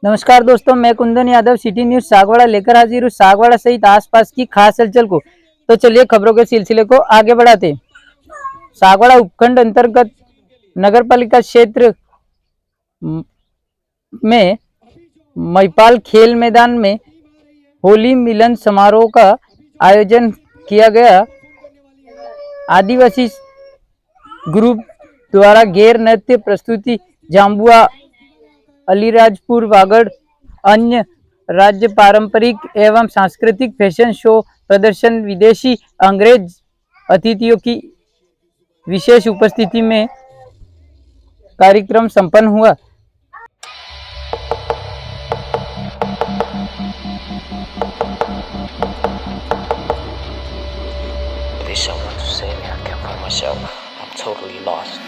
नमस्कार दोस्तों, मैं कुंदन यादव सिटी न्यूज सागवाड़ा लेकर हाजिर हूँ सागवाड़ा सहित आसपास की खास हलचल को। तो चलिए खबरों के सिलसिले को आगे बढ़ाते हैं। सागवाड़ा उपखंड अंतर्गत नगरपालिका क्षेत्र में महिपाल खेल मैदान में होली मिलन समारोह का आयोजन किया गया। आदिवासी ग्रुप द्वारा गैर नृत्य प्रस्तुति जाम्बुआ, अलीराजपुर वागड़, अन्य राज्य पारंपरिक एवं सांस्कृतिक फैशन शो प्रदर्शन, विदेशी अंग्रेज अतिथियों की विशेष उपस्थिति में कार्यक्रम संपन्न हुआ। There's someone to save me. I can't find myself. I'm totally lost.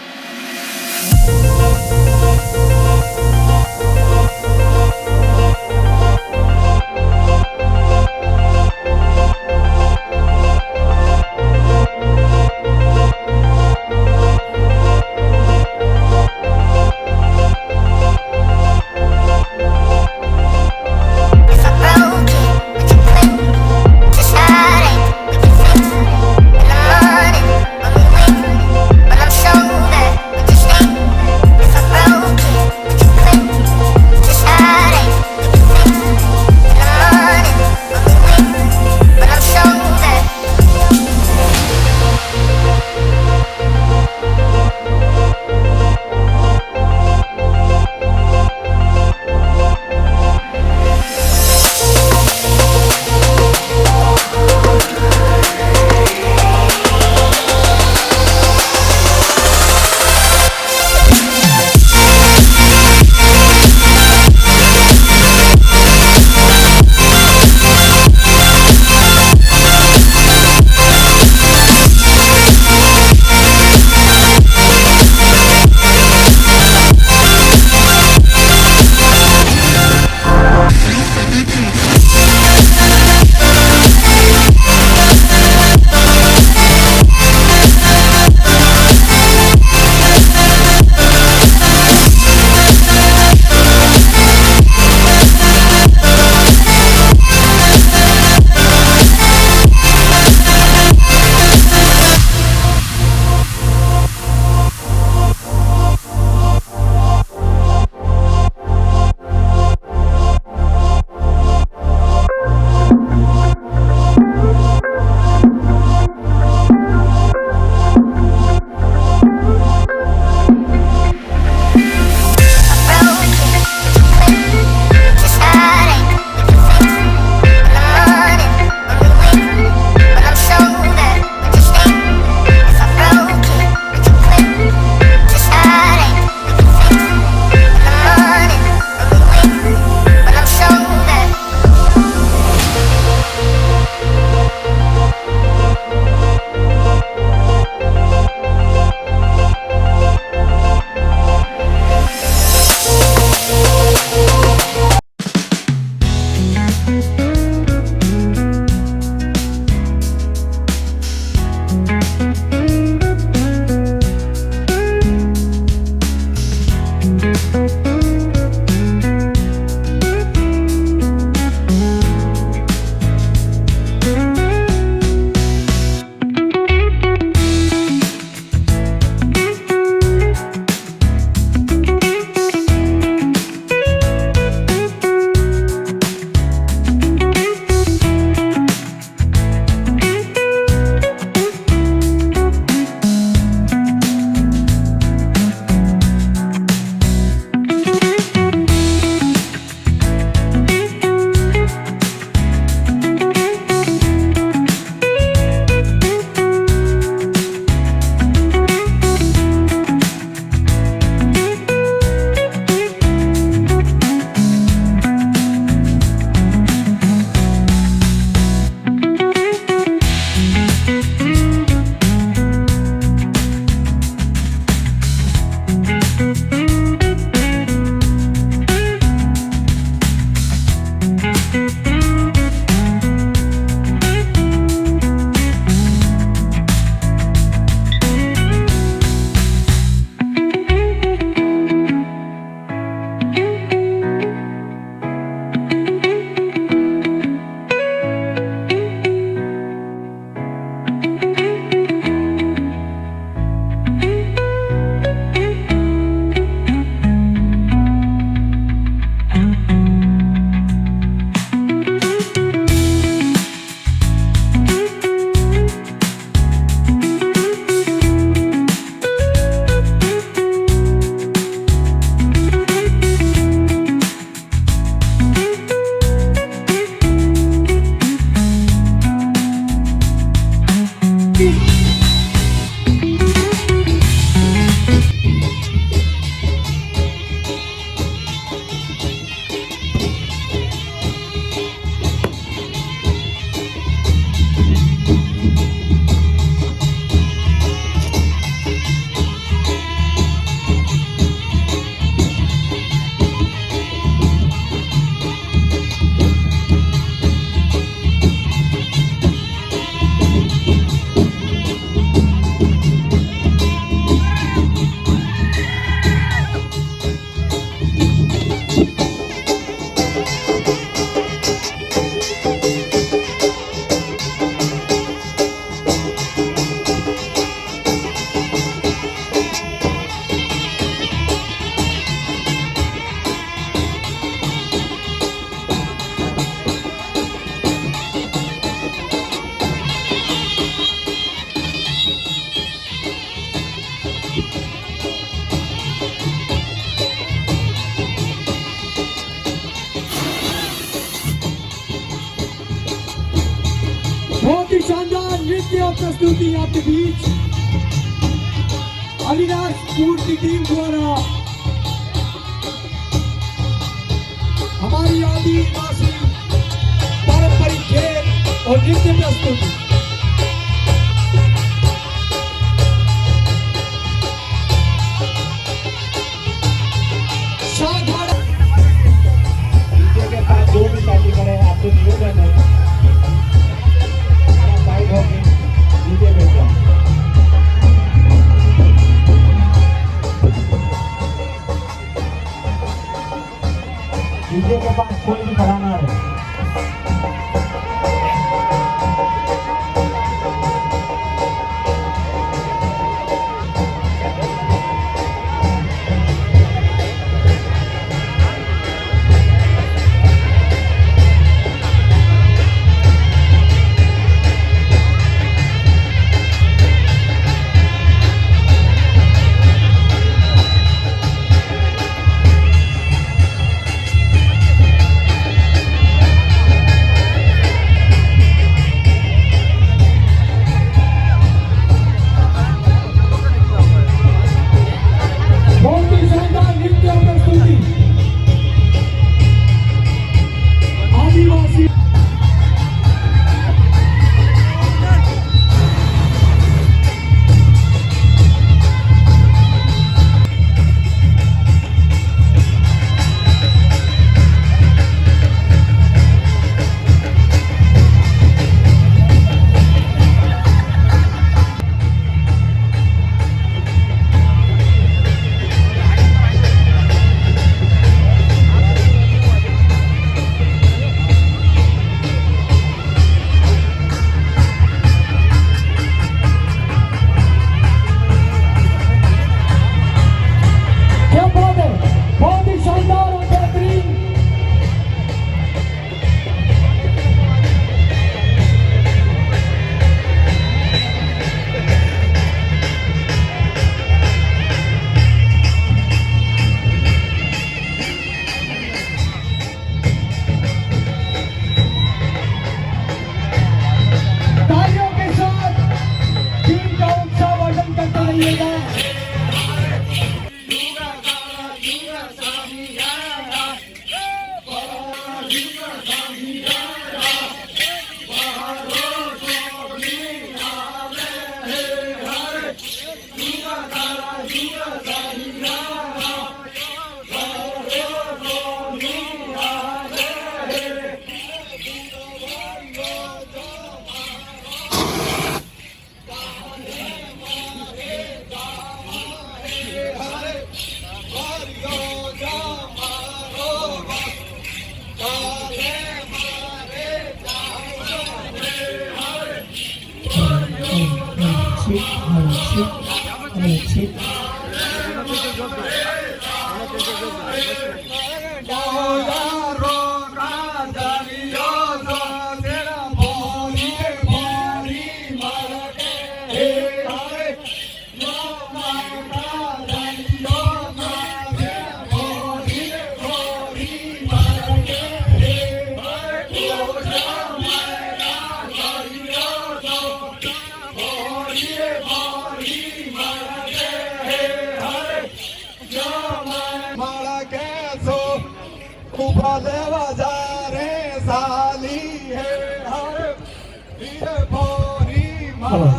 बहुत ही शानदार नृत्य और प्रस्तुति आपके बीच अलीराज स्कूल की टीम द्वारा हमारी आदिवासी पारंपरिक खेल और नृत्य प्रस्तुति। के साथ जो भी शादी करें आपको निवेदन है साइड होके नीचे बैठ जाओ। डीजे के पास कोई भी खड़ा ना रहे।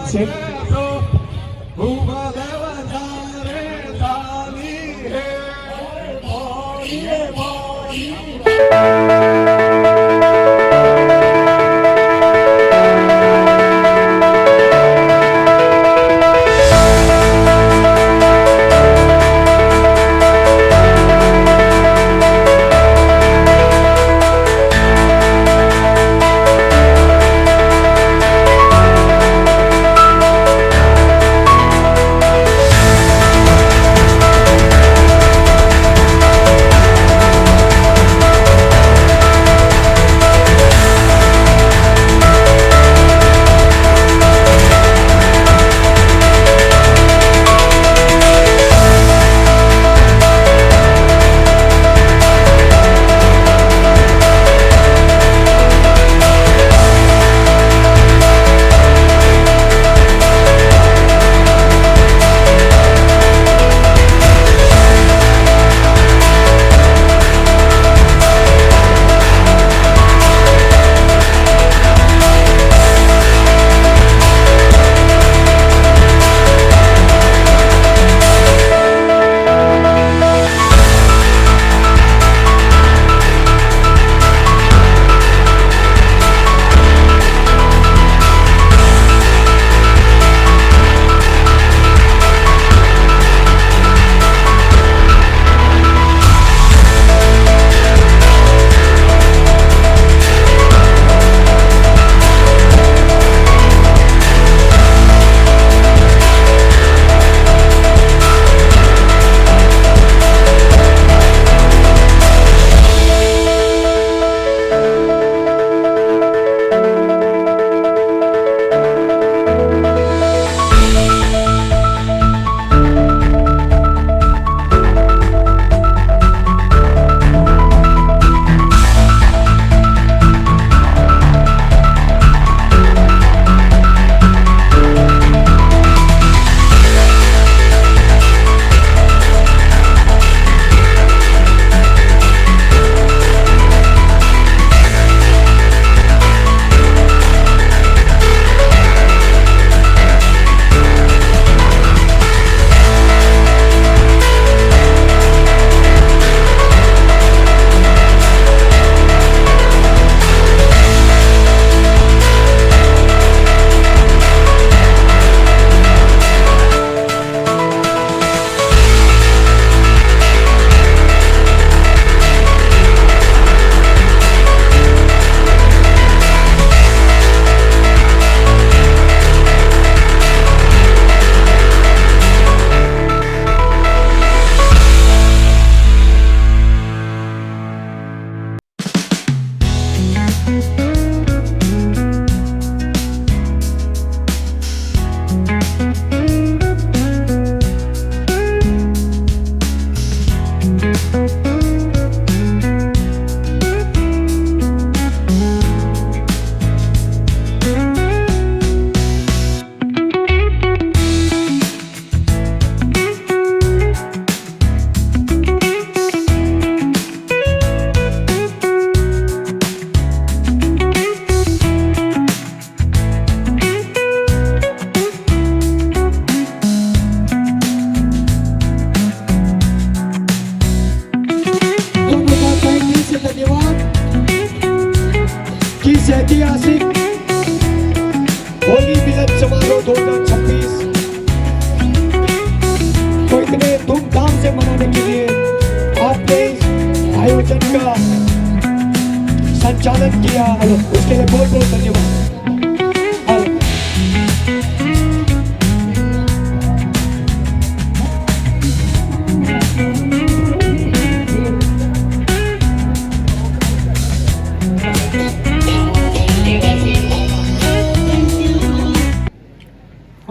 Check.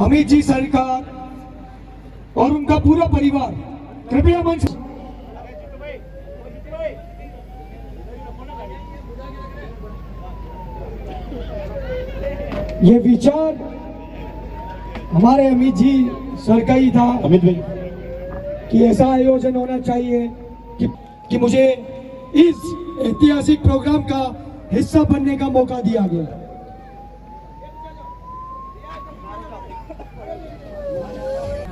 अमित जी सरकार और उनका पूरा परिवार कृपया मंच। ये विचार हमारे अमित जी सर का ही था अमित भाई कि ऐसा आयोजन होना चाहिए कि मुझे इस ऐतिहासिक प्रोग्राम का हिस्सा बनने का मौका दिया गया।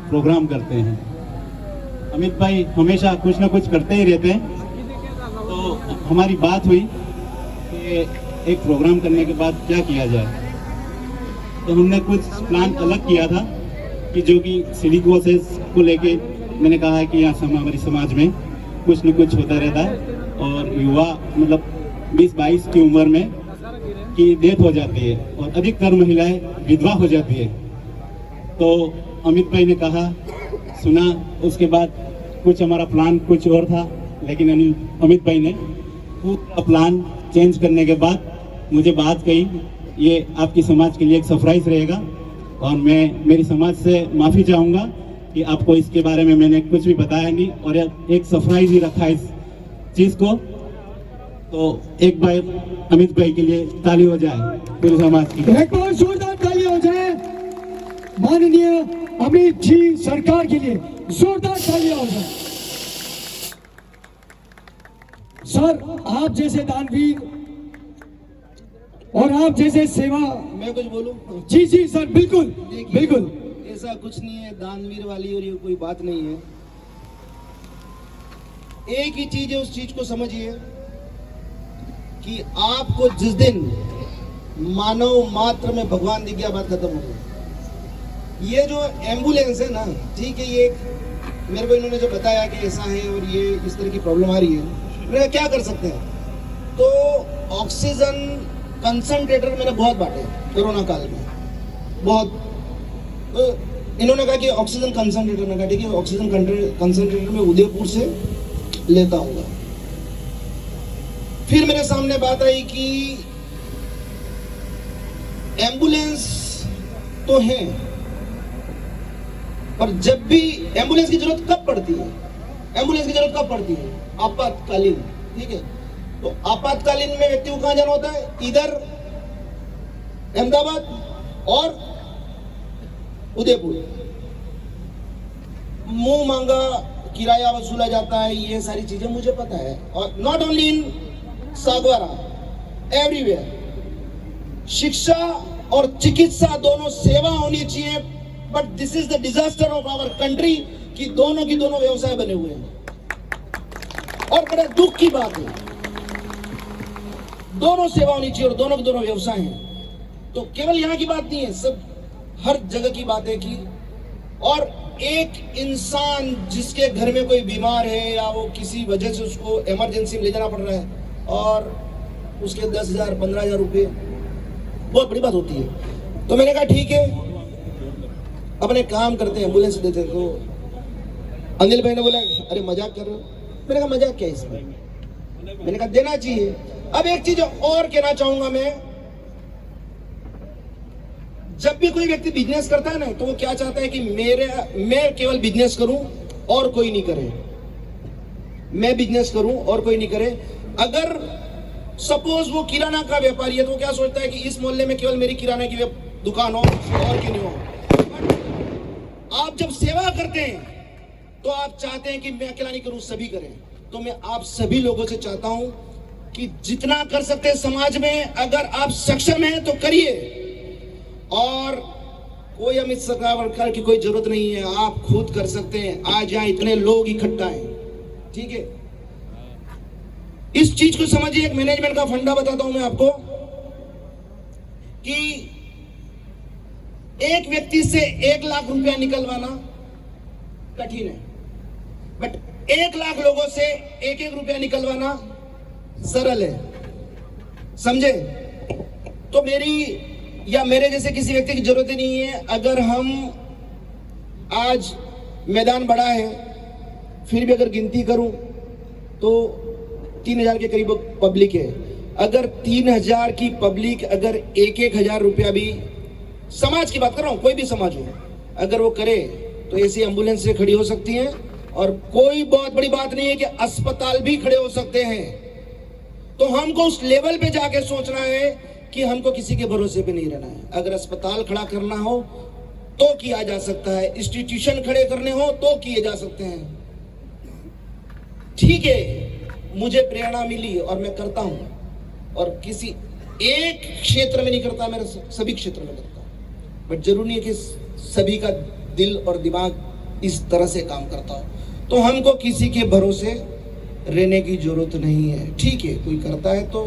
प्रोग्राम करते हैं। अमित भाई हमेशा कुछ ना कुछ करते ही रहते हैं। तो हमारी बात हुई कि एक प्रोग्राम करने के बाद क्या किया जाए। तो हमने कुछ प्लान अलग किया था कि जो कि सिविक कोर्सेज को लेके मैंने कहा है कि यहाँ हमारे समाज में कुछ न कुछ होता रहता है और युवा मतलब 20-22 की उम्र में की डेथ हो जाती है और अधिकतर महिलाएं विधवा हो जाती है। तो अमित भाई ने कहा, सुना, उसके बाद कुछ हमारा प्लान कुछ और था, लेकिन अमित भाई ने पूरा प्लान चेंज करने के बाद मुझे बात कही, ये आपकी समाज के लिए एक सरप्राइज रहेगा और मैं मेरी समाज से माफ़ी चाहूँगा कि आपको इसके बारे में मैंने कुछ भी बताया नहीं और एक सरप्राइज ही रखा इस चीज़ को। तो एक बार अमित भाई के लिए ताली हो जाए पूरे समाज की। एक बार जोरदार ताली हो जाए माननीय अमित जी सरकार के लिए, जोरदार तालियां हो जाए। सर, आप जैसे दानवीर और आप जैसे सेवा। मैं कुछ बोलूं? जी जी सर, बिल्कुल बिल्कुल। ऐसा कुछ नहीं है, दानवीर वाली और ये कोई बात नहीं है। एक ही चीज है, उस चीज को समझिए कि आपको जिस दिन मानव मात्र में भगवान दिख गया, बात खत्म हो गई। ये जो एम्बुलेंस है ना, ठीक है, ये मेरे को इन्होंने जो बताया कि ऐसा है और ये इस तरह की प्रॉब्लम आ रही है, मैंने क्या कर सकते हैं। तो ऑक्सीजन कंसंट्रेटर मैंने बहुत बांटे कोरोना काल में, बहुत। तो इन्होंने कहा कि ऑक्सीजन कंसंट्रेटर, ने कहा ठीक है, ऑक्सीजन कंसंट्रेटर में उदयपुर से लेता हूँ। फिर मेरे सामने बात आई कि एम्बुलेंस तो है, पर जब भी एम्बुलेंस की जरूरत कब पड़ती है, एम्बुलेंस की जरूरत कब पड़ती है? आपातकालीन, ठीक है। तो आपातकालीन में व्यक्ति को कहां जाना होता है? इधर अहमदाबाद और उदयपुर। मुंह मांगा किराया वसूला जाता है, ये सारी चीजें मुझे पता है। और not only in Sagwara, everywhere. शिक्षा और चिकित्सा दोनों सेवा होनी चाहिए, but this is the disaster of our country कि दोनों की दोनों व्यवसाय बने हुए हैं। और बड़े दुख की बात है, दोनों सेवा होनी चाहिए और दोनों के दोनों व्यवसाय हैं। तो केवल यहां की बात नहीं है, सब हर जगह की बात है कि और एक इंसान जिसके घर में कोई बीमार है या वो किसी वजह से उसको इमरजेंसी में ले जाना पड़ रहा है और उसके 10,000 15,000 रुपये बहुत बड़ी बात होती है। तो मैंने कहा ठीक है, अपने काम करते हैं, एम्बुलेंस देते हैं। तो अनिल भाई ने बोला अरे मजाक कर रहे हो। मैंने कहा मजाक क्या है इसमें, मैंने कहा देना चाहिए। अब एक चीज और कहना चाहूंगा मैं, जब भी कोई व्यक्ति बिजनेस करता है ना, तो वो क्या चाहता है कि मैं केवल बिजनेस करूं और कोई नहीं करे, मैं बिजनेस करूं और कोई नहीं करे। अगर सपोज वो किराना का व्यापारी है तो वो क्या सोचता है कि इस मोहल्ले में केवल मेरी किराना की दुकान हो और की नहीं हो। आप जब सेवा करते हैं तो आप चाहते हैं कि मैं अकेला नहीं करूं, सभी करें। तो मैं आप सभी लोगों से चाहता हूं कि जितना कर सकते हैं समाज में, अगर आप सक्षम हैं तो करिए। और कोई अमित सरकार की कोई जरूरत नहीं है, आप खुद कर सकते हैं। आज यहाँ इतने लोग इकट्ठा हैं, ठीक है। इस चीज को समझिए, एक मैनेजमेंट का फंडा बताता हूं मैं आपको कि एक व्यक्ति से 1 लाख रुपया निकलवाना कठिन है, बट 1 लाख लोगों से 1-1 रुपया निकलवाना सरल है, समझे। तो मेरी या मेरे जैसे किसी व्यक्ति की जरूरत ही नहीं है। अगर हम आज मैदान बड़ा है, फिर भी अगर गिनती करूं तो 3,000 के करीब पब्लिक है। अगर 3,000 की पब्लिक अगर 1-1 हजार रुपया भी, समाज की बात कर रहा हूं, कोई भी समाज हो, अगर वो करे तो ऐसी एम्बुलेंस से खड़ी हो सकती हैं, और कोई बहुत बड़ी बात नहीं है कि अस्पताल भी खड़े हो सकते हैं। तो हमको उस लेवल पे जाके सोचना है कि हमको किसी के भरोसे पे नहीं रहना है। अगर अस्पताल खड़ा करना हो तो किया जा सकता है, इंस्टीट्यूशन खड़े करने हो तो किए जा सकते हैं। ठीक है, मुझे प्रेरणा मिली और मैं करता हूं, और किसी एक क्षेत्र में नहीं करता, मैं सभी क्षेत्र में करता हूं। बट जरूरी नहीं है कि सभी का दिल और दिमाग इस तरह से काम करता हो। तो हमको किसी के भरोसे रहने की जरूरत नहीं है। ठीक है, कोई करता है तो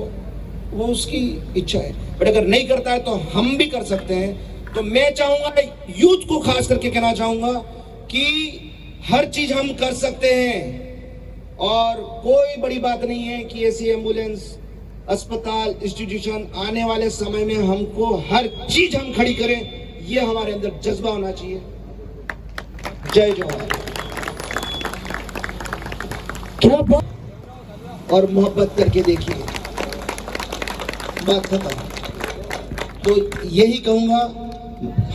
वो उसकी इच्छा है, बट अगर नहीं करता है तो हम भी कर सकते हैं। तो मैं चाहूंगा, यूथ को खास करके कहना चाहूंगा कि हर चीज हम कर सकते हैं, और कोई बड़ी बात नहीं है कि ऐसी एम्बुलेंस, अस्पताल, इंस्टीट्यूशन आने वाले समय में हमको हर चीज हम खड़ी करें, ये हमारे अंदर जज्बा होना चाहिए। जय जवान। क्या बात, और मोहब्बत करके देखिए, बात खत्म। तो यही कहूंगा,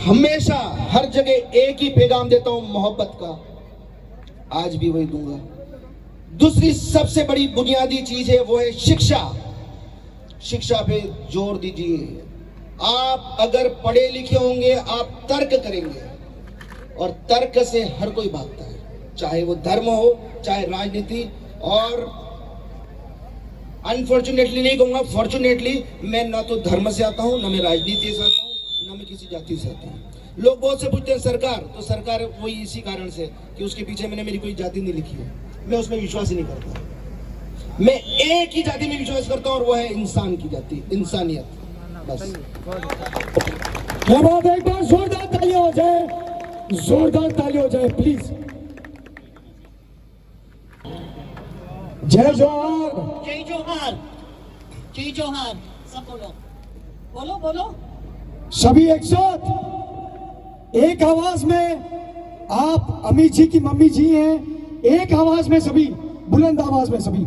हमेशा हर जगह एक ही पैगाम देता हूं, मोहब्बत का, आज भी वही दूंगा। दूसरी सबसे बड़ी बुनियादी चीज है, वो है शिक्षा। शिक्षा पे जोर दीजिए। आप अगर पढ़े लिखे होंगे, आप तर्क करेंगे, और तर्क से हर कोई भागता है, चाहे वो धर्म हो, चाहे राजनीति। और अनफॉर्चुनेटली नहीं कहूंगा, फॉर्चुनेटली, मैं ना तो धर्म से आता हूं, ना मैं राजनीति से आता हूं, ना मैं किसी जाति से आता हूं। लोग बहुत से पूछते हैं सरकार, तो सरकार वही इसी कारण से कि उसके पीछे मैंने मेरी कोई जाति नहीं लिखी है, मैं उसमें विश्वास ही नहीं करता। मैं एक ही जाति में विश्वास करता हूं, और वो है इंसान की जाति, इंसानियत, बस। क्या बात है, एक बार जोरदार तालियां हो जाए, जोरदार तालियां हो जाए प्लीज। जय जोहार। जय जोहार, जय जोहार, सब बोलो, बोलो बोलो। सभी एक साथ एक आवाज में, आप अमित जी की मम्मी जी हैं, एक आवाज में सभी, बुलंद आवाज में सभी।